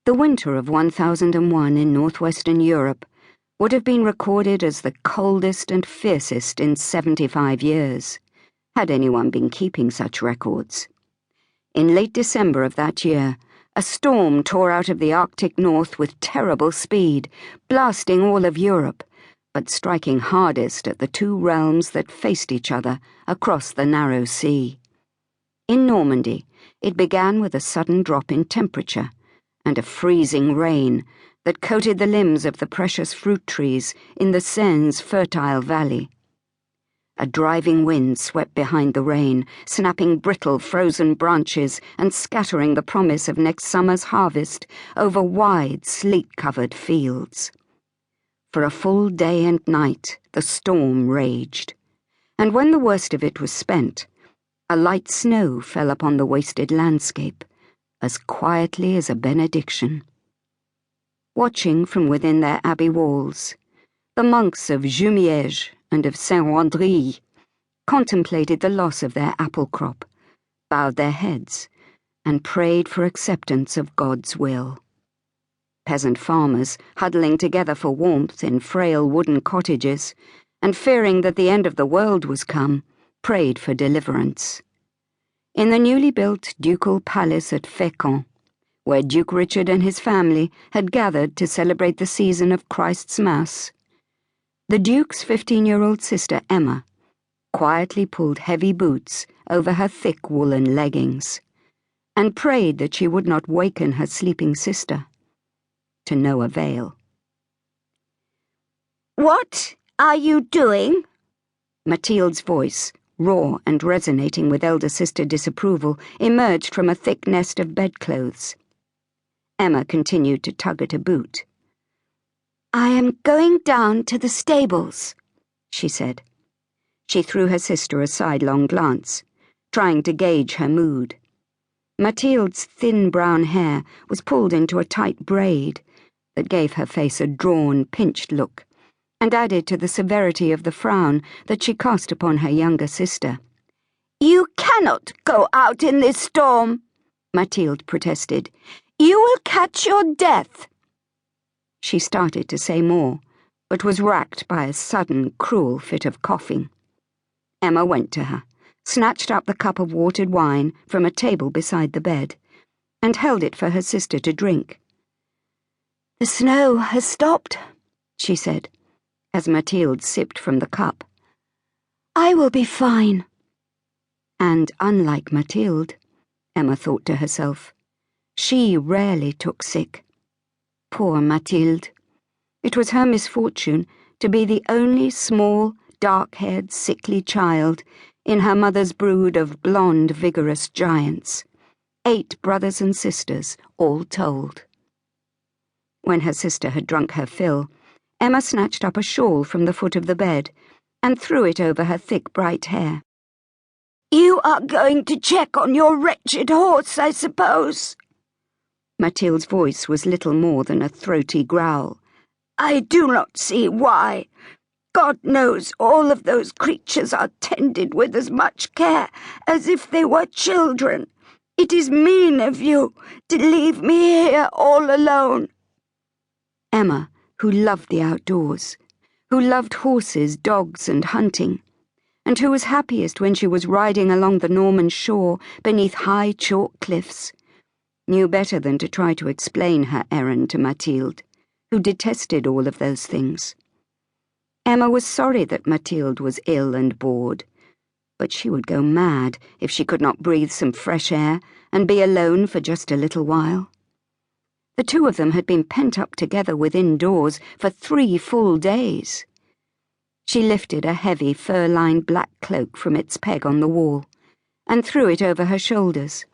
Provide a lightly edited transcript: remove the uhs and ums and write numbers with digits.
The winter of 1001 in northwestern Europe would have been recorded as the coldest and fiercest in 75 years, had anyone been keeping such records. In late December of that year, a storm tore out of the Arctic north with terrible speed, blasting all of Europe, but striking hardest at the two realms that faced each other across the narrow sea. In Normandy, it began with a sudden drop in temperature and a freezing rain that coated the limbs of the precious fruit trees in the Seine's fertile valley. A driving wind swept behind the rain, snapping brittle, frozen branches and scattering the promise of next summer's harvest over wide, sleet-covered fields. For a full day and night, the storm raged, and when the worst of it was spent, a light snow fell upon the wasted landscape, as quietly as a benediction. Watching from within their abbey walls, the monks of Jumièges and of Saint-Wandrille contemplated the loss of their apple crop, bowed their heads, and prayed for acceptance of God's will. Peasant farmers, huddling together for warmth in frail wooden cottages, and fearing that the end of the world was come, prayed for deliverance. In the newly built ducal palace at Fécamp, where Duke Richard and his family had gathered to celebrate the season of Christ's Mass, the Duke's 15-year-old sister Emma quietly pulled heavy boots over her thick woolen leggings, and prayed that she would not waken her sleeping sister. To no avail. "What are you doing?" Mathilde's voice, raw and resonating with elder sister disapproval, emerged from a thick nest of bedclothes. Emma continued to tug at a boot. "I am going down to the stables," she said. She threw her sister a sidelong glance, trying to gauge her mood. Mathilde's thin brown hair was pulled into a tight braid that gave her face a drawn, pinched look, and added to the severity of the frown that she cast upon her younger sister. "You cannot go out in this storm," Mathilde protested. "You will catch your death." She started to say more, but was racked by a sudden, cruel fit of coughing. Emma went to her, snatched up the cup of watered wine from a table beside the bed, and held it for her sister to drink. "The snow has stopped," she said, as Mathilde sipped from the cup. "I will be fine." And unlike Mathilde, Emma thought to herself, she rarely took sick. Poor Mathilde. It was her misfortune to be the only small, dark-haired, sickly child in her mother's brood of blonde, vigorous giants. 8 brothers and sisters, all told. When her sister had drunk her fill, Emma snatched up a shawl from the foot of the bed and threw it over her thick, bright hair. "You are going to check on your wretched horse, I suppose." Mathilde's voice was little more than a throaty growl. "I do not see why. God knows all of those creatures are tended with as much care as if they were children. It is mean of you to leave me here all alone." Emma, who loved the outdoors, who loved horses, dogs, and hunting, and who was happiest when she was riding along the Norman shore beneath high chalk cliffs, knew better than to try to explain her errand to Mathilde, who detested all of those things. Emma was sorry that Mathilde was ill and bored, but she would go mad if she could not breathe some fresh air and be alone for just a little while. The two of them had been pent up together within doors for 3 full days. She lifted a heavy fur-lined black cloak from its peg on the wall and threw it over her shoulders.